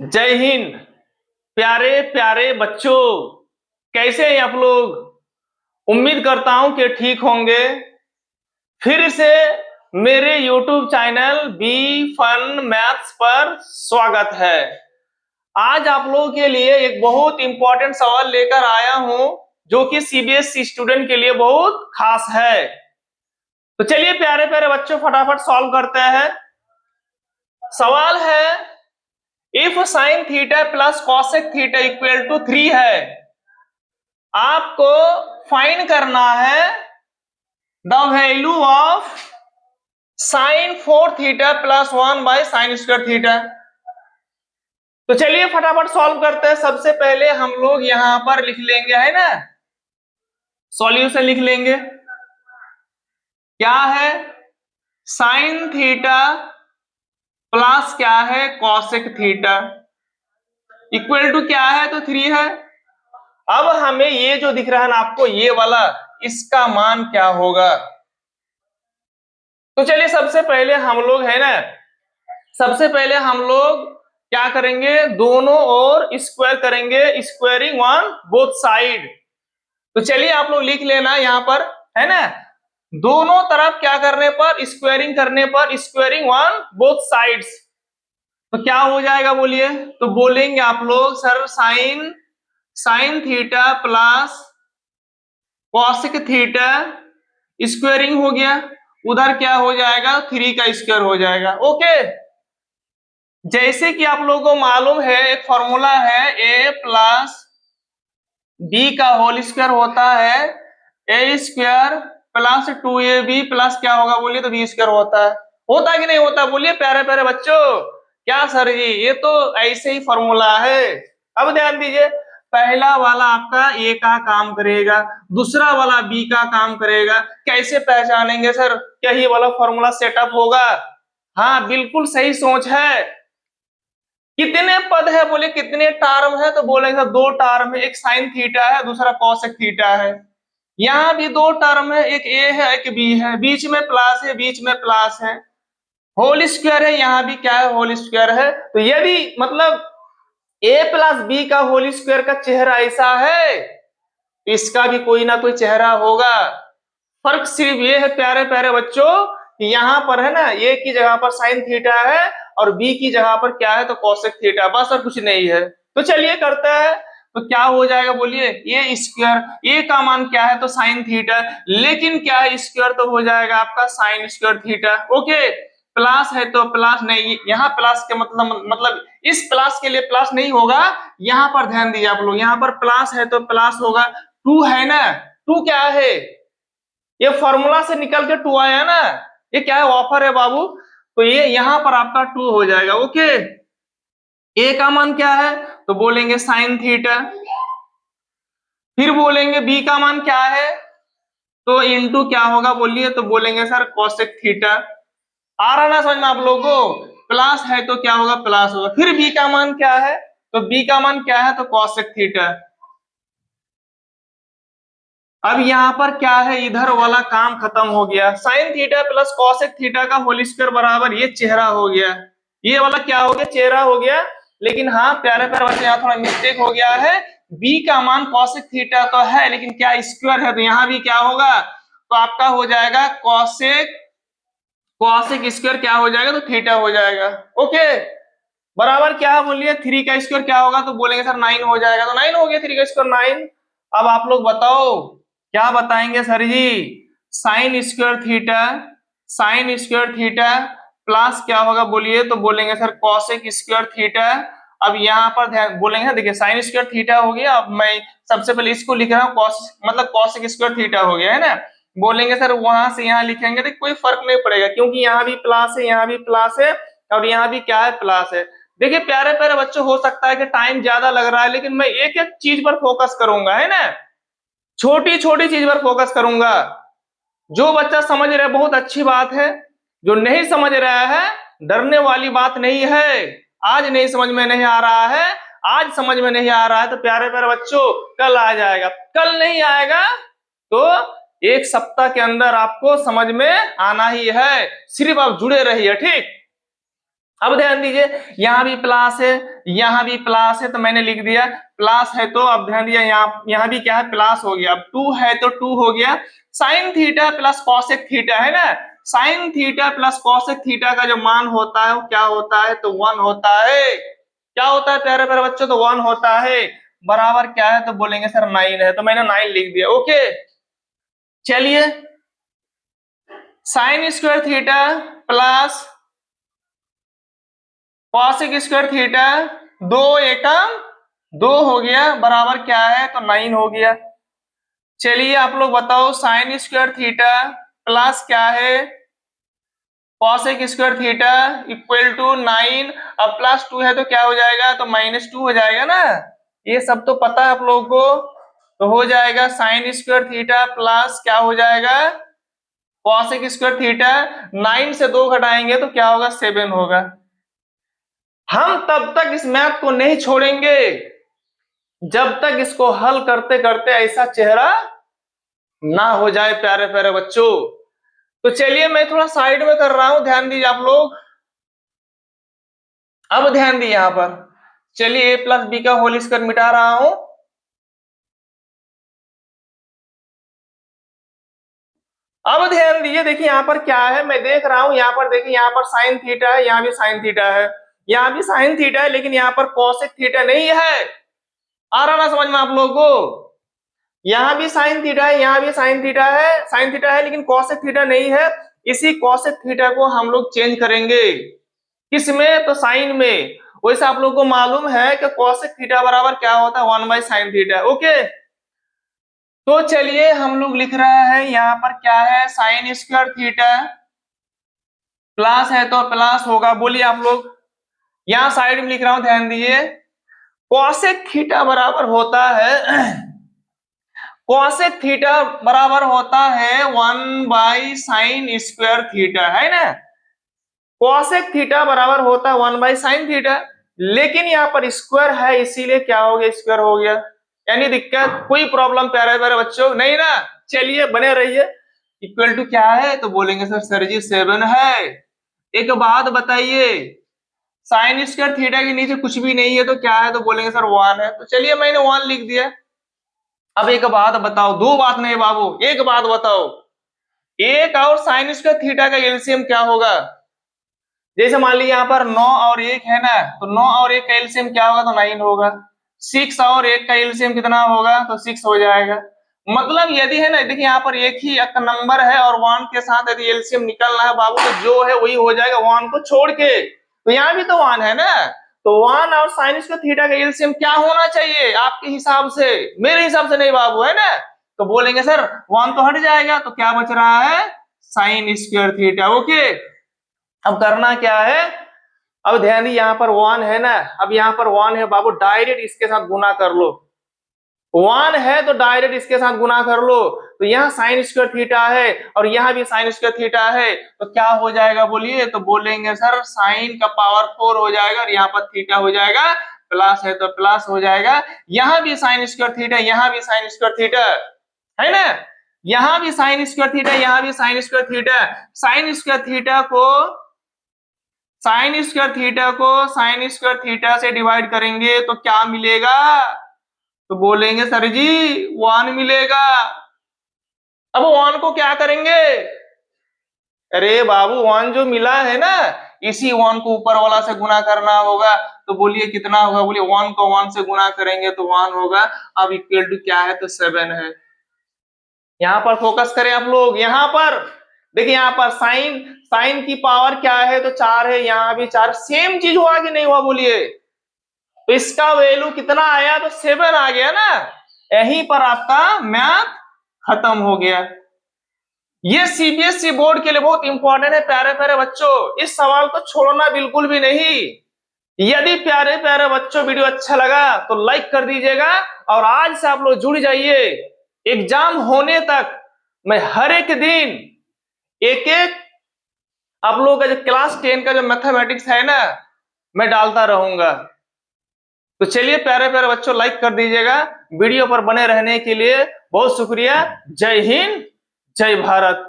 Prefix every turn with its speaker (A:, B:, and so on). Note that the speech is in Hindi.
A: जय हिंद। प्यारे प्यारे बच्चों, कैसे हैं आप लोग। उम्मीद करता हूं कि ठीक होंगे। फिर से मेरे YouTube channel Be Fun Maths पर स्वागत है। आज आप लोगों के लिए एक बहुत इंपॉर्टेंट सवाल लेकर आया हूं जो कि सीबीएसई स्टूडेंट के लिए बहुत खास है। तो चलिए प्यारे प्यारे बच्चों, फटाफट सॉल्व करते हैं। सवाल है, if sine theta plus cosec theta equal to 3 है, आपको फाइंड करना है the value of sine 4 theta plus 1 by sine square theta. तो चलिए फटाफट सॉल्व करते हैं। सबसे पहले हम लोग यहां पर लिख लेंगे, है ना, सॉल्यूशन लिख लेंगे। क्या है, साइन थीटा प्लस क्या है कॉसेक थीटा इक्वल टू क्या है, तो 3 है। अब हमें ये जो दिख रहा है ना आपको, ये वाला, इसका मान क्या होगा। तो चलिए सबसे पहले हम लोग, है ना, सबसे पहले हम लोग क्या करेंगे, दोनों ओर स्क्वायर करेंगे, स्क्वायरिंग वन बोथ साइड। तो चलिए आप लोग लिख लेना यहां पर, है ना, दोनों तरफ क्या करने पर, स्क्वायरिंग करने पर, स्क्वायरिंग वन बोथ साइड्स। तो क्या हो जाएगा बोलिए। तो बोलेंगे आप लोग, sir sine sine theta plus cosec theta squaring हो गया, उधर क्या हो जाएगा, 3 का स्क्वायर हो जाएगा। ओके, जैसे कि आप लोगों को मालूम है, एक फॉर्मूला है, ए प्लस बी का होल स्क्वायर होता है ए स्क्वायर प्लस 2ab प्लस क्या होगा बोलिए, तो बी स्क्वायर होता है कि नहीं होता, बोलिए प्यारे प्यारे बच्चों। क्या सर जी, ये तो ऐसे ही फॉर्मूला है। अब ध्यान दीजिए, पहला वाला आपका ए का काम करेगा, दूसरा वाला बी का काम करेगा। कैसे पहचानेंगे सर, क्या ये वाला फॉर्मूला सेटअप होगा। हाँ बिल्कुल सही सोच है। कितने पद है बोले, कितने टर्म है, तो बोलेंगे 2 टर्म है, एक साइन थीटा है, दूसरा कॉसेक थीटा है। यहाँ भी 2 टर्म है, एक ए है एक बी है, बीच में प्लस है, बीच में प्लस है, होल स्क्वायर है, यहाँ भी क्या है, होल स्क्वायर है। तो यदि मतलब ए प्लस बी का होल स्क्वायर का चेहरा ऐसा है, तो इसका भी कोई ना कोई चेहरा होगा। फर्क सिर्फ ये है प्यारे प्यारे बच्चों, यहाँ पर है ना, ए की जगह पर साइन थीटा है और बी की जगह पर क्या है, तो कॉसेक थीटा, बस और कुछ नहीं है। तो चलिए करते हैं। तो क्या हो जाएगा बोलिए, ये स्क्वायर, ए का मान क्या है, तो साइन थीटा, लेकिन क्या है, स्क्वायर तो हो जाएगा आपका sign square theta. Okay, plus है तो प्लस नहीं, यहाँ प्लस के मतलब इस प्लस के लिए प्लस नहीं होगा। यहाँ पर ध्यान दीजिए आप लोग, यहाँ पर प्लस है तो प्लस होगा। 2 है ना, 2 क्या है, ये फॉर्मूला से निकल के 2 आया ना, ये क्या है, ऑफर है बाबू। तो ये यहां पर आपका 2 हो जाएगा। ओके, ए का मान क्या है, तो बोलेंगे साइन थीटा, फिर बोलेंगे बी का मान क्या है, तो इनटू क्या होगा बोलिए, तो बोलेंगे सर कोसेक थीटा। आ रहा ना समझ में आप लोगों को, प्लस है तो क्या होगा, प्लस होगा। फिर बी का मान क्या है, तो बी का मान क्या है, तो कोसेक थीटा। अब यहाँ पर क्या है, इधर वाला काम खत्म हो गया, sign theta plus cosec theta का होल स्क्वायर बराबर ये चेहरा हो गया, ये वाला क्या हो गया, चेहरा हो गया। लेकिन हाँ प्यारे प्यारे बच्चे, यहाँ थोड़ा मिस्टेक हो गया है, बी का मान कॉसेक थीटा तो है, लेकिन क्या स्क्वायर है, तो यहाँ भी क्या होगा, तो आपका हो जाएगा कॉसेक, कॉसेक स्क्वायर क्या हो जाएगा, तो थीटा हो जाएगा। ओके, बराबर क्या है बोलिए, 3 का स्क्वायर क्या होगा, तो बोलेंगे सर 9 हो जाएगा। तो 9 हो गया, 3 का स्क्वायर 9। अब आप लोग बताओ, क्या बताएंगे sir ji, sine square theta, sine square theta plus क्या होगा बोलिए, तो बोलेंगे सर कॉसेक स्क्वायर थीटा। अब यहाँ पर ध्यान बोलेंगे, देखिए साइन स्क्वायर थीटा हो गया, अब मैं सबसे पहले इसको लिख रहा हूँ, कॉस मतलब कॉसेक स्क्वायर थीटा हो गया, है ना। बोलेंगे सर वहां से यहाँ लिखेंगे तो कोई फर्क नहीं पड़ेगा, क्योंकि यहाँ भी प्लस है, यहाँ भी प्लस है, और यहाँ भी क्या है, प्लस है। देखिए प्यारे प्यारे बच्चों, हो सकता है कि टाइम ज्यादा लग रहा है, लेकिन मैं एक एक चीज पर फोकस करूंगा, है ना, छोटी छोटी चीज पर फोकस करूंगा। जो बच्चा समझ रहा है बहुत अच्छी बात है, जो नहीं समझ रहा है डरने वाली बात नहीं है। आज नहीं समझ में नहीं आ रहा है, आज समझ में नहीं आ रहा है, तो प्यारे प्यारे बच्चों कल आ जाएगा, कल नहीं आएगा तो 1 सप्ताह के अंदर आपको समझ में आना ही है। सिर्फ आप जुड़े रहिए, ठीक। अब ध्यान दीजिए, यहाँ भी प्लस है, यहाँ भी प्लस है, तो मैंने लिख दिया प्लस है, तो अब ध्यान दिया यहाँ भी क्या है, प्लस हो गया। अब 2 है तो 2 हो गया। Sign theta plus cosec theta है ना, sign theta plus cosec theta का जो मान होता है वो क्या होता है, तो 1 होता है। क्या होता है प्यारे प्यारे बच्चों, तो 1 होता है। बराबर क्या है, तो बोलेंगे सर 9 है, तो मैंने 9 लिख दिया। ओके, चलिए sign square theta plus cosec square theta, 2 एकम 2 हो गया, बराबर क्या है, तो 9 हो गया। चलिए आप लोग बताओ, साइन स्क्वायर थीटा प्लस क्या है, cosec square theta equal to 9। अब प्लस 2 है तो क्या हो जाएगा, तो -2 हो जाएगा ना। ये सब तो पता है आप लोगों को, तो हो जाएगा साइन स्क्वायर थीटा प्लस क्या हो जाएगा, कॉसेक स्क्वायर थीटा। 9 से 2 घटाएंगे तो क्या होगा, 7 होगा। हम तब तक इस मैथ को नहीं छोड़ेंगे जब तक इसको हल करते करते ऐसा चेहरा ना हो जाए प्यारे प्यारे बच्चों। तो चलिए मैं थोड़ा साइड में कर रहा हूं, ध्यान दीजिए आप लोग। अब ध्यान दिए यहां पर, चलिए a प्लस बी का होल स्क्वायर मिटा रहा हूं। अब ध्यान दीजिए, देखिए यहां पर क्या है, मैं देख रहा हूं यहां पर, देखिए यहां पर साइन थीटा है, यहां भी साइन थीटा है, यहां भी साइन थीटा है, लेकिन यहां पर कॉसेक थीटा नहीं है। आ रहा ना समझ में आप लोगों को, यहां भी साइन थीटा है, यहां भी साइन थीटा है, साइन थीटा है, लेकिन कॉसेक थीटा नहीं है। इसी कॉसेक थीटा को हम लोग चेंज करेंगे, किसमें, तो साइन में। वैसे आप लोग को मालूम है कि कॉसेक थीटा बराबर क्या होता है, 1/sin थीटा। ओके, तो चलिए हम लोग लिख रहे हैं यहाँ पर क्या है, साइन स्क्वायर थीटा प्लस है तो प्लस होगा, बोलिए आप लोग। यहाँ साइड में लिख रहा हूं, ध्यान दीजिए, कॉसेक थीटा बराबर होता है कॉसेक थीटा बराबर होता है 1/sin स्क्वायर थीटा, है ना। कॉसेक थीटा बराबर होता है 1/sin थीटा, लेकिन यहाँ पर स्क्वायर है इसीलिए क्या हो गया, स्क्वायर हो गया। यानी दिक्कत कोई प्रॉब्लम प्यारे प्यारे बच्चों नहीं ना। चलिए बने रहिए। इक्वल टू क्या है, तो बोलेंगे सर जी 7 है। एक बात बताइए, साइन स्क्वायर थीटा के नीचे कुछ भी नहीं है तो क्या है, तो बोलेंगे सर 1 है। तो चलिए मैंने 1 लिख दिया। अब एक बात बताओ, दो बात नहीं बाबू, एक बात बताओ, एक और साइन स्क्वायर थीटा का एलसीएम क्या होगा। जैसे मान लीजिए यहाँ पर 9 और 1 है ना, तो 9 और 1 का एलसीएम क्या होगा, तो 9 होगा। 6 और 1 का एलसीएम कितना होगा, तो 6 हो जाएगा। मतलब यदि है ना, देखिए यहाँ पर एक ही नंबर है और 1 के साथ यदि एलसीएम निकलना है बाबू, तो जो है वही हो जाएगा 1 को छोड़ के। तो यहाँ भी तो 1 है ना, तो 1 और साइन स्क्वायर थीटा का एलसीएम क्या होना चाहिए आपके हिसाब से, मेरे हिसाब से नहीं बाबू, है ना। तो बोलेंगे सर 1 तो हट जाएगा, तो क्या बच रहा है, साइन स्क्वायर थीटा। ओके, अब करना क्या है, अब ध्यान दी यहाँ पर 1 है ना, अब यहाँ पर 1 है बाबू, डायरेक्ट इसके साथ गुना कर लो। 1 है तो डायरेक्ट इसके साथ गुना कर लो। तो यहाँ साइन स्क्वायर थीटा है और यहाँ भी साइन स्क्वायर थीटा है, तो क्या हो जाएगा बोलिए, तो बोलेंगे सर साइन का पावर 4 हो जाएगा और यहाँ पर थीटा हो जाएगा, प्लस है तो प्लस हो जाएगा। यहाँ भी साइन स्क्वायर थीटा, यहाँ भी साइन स्क्वायर थीटा, है ना। यहाँ भी साइन स्क्वायर थीटा, यहाँ भी sign square theta. Sine square theta से डिवाइड करेंगे तो क्या मिलेगा, तो बोलेंगे सर जी 1 मिलेगा। अब 1 को क्या करेंगे, अरे बाबू 1 जो मिला है ना, इसी 1 को ऊपर वाला से गुना करना होगा। तो बोलिए कितना होगा, बोलिए 1 को 1 से गुना करेंगे तो 1 होगा। अब इक्वल टू क्या है, तो 7 है। यहां पर फोकस करें आप लोग, यहां पर देखिए, यहां पर साइन साइन की पावर क्या है, तो 4 है, यहां भी 4, सेम चीज हुआ कि नहीं हुआ बोलिए। तो इसका वैल्यू कितना आया, तो 7 आ गया ना। यहीं पर आपका मैथ खत्म हो गया। ये सीबीएसई बोर्ड के लिए बहुत इंपॉर्टेंट है प्यारे प्यारे बच्चों, इस सवाल को छोड़ना बिल्कुल भी नहीं। यदि प्यारे प्यारे बच्चों वीडियो अच्छा लगा तो लाइक कर दीजिएगा, और आज से आप लोग जुड़ जाइए। एग्जाम होने तक मैं हर एक दिन एक एक आप लोगों का जो क्लास 10 का जो मैथमेटिक्स है ना, मैं डालता रहूंगा। तो चलिए प्यारे प्यारे बच्चों, लाइक कर दीजिएगा। वीडियो पर बने रहने के लिए बहुत शुक्रिया। जय हिंद, जय भारत।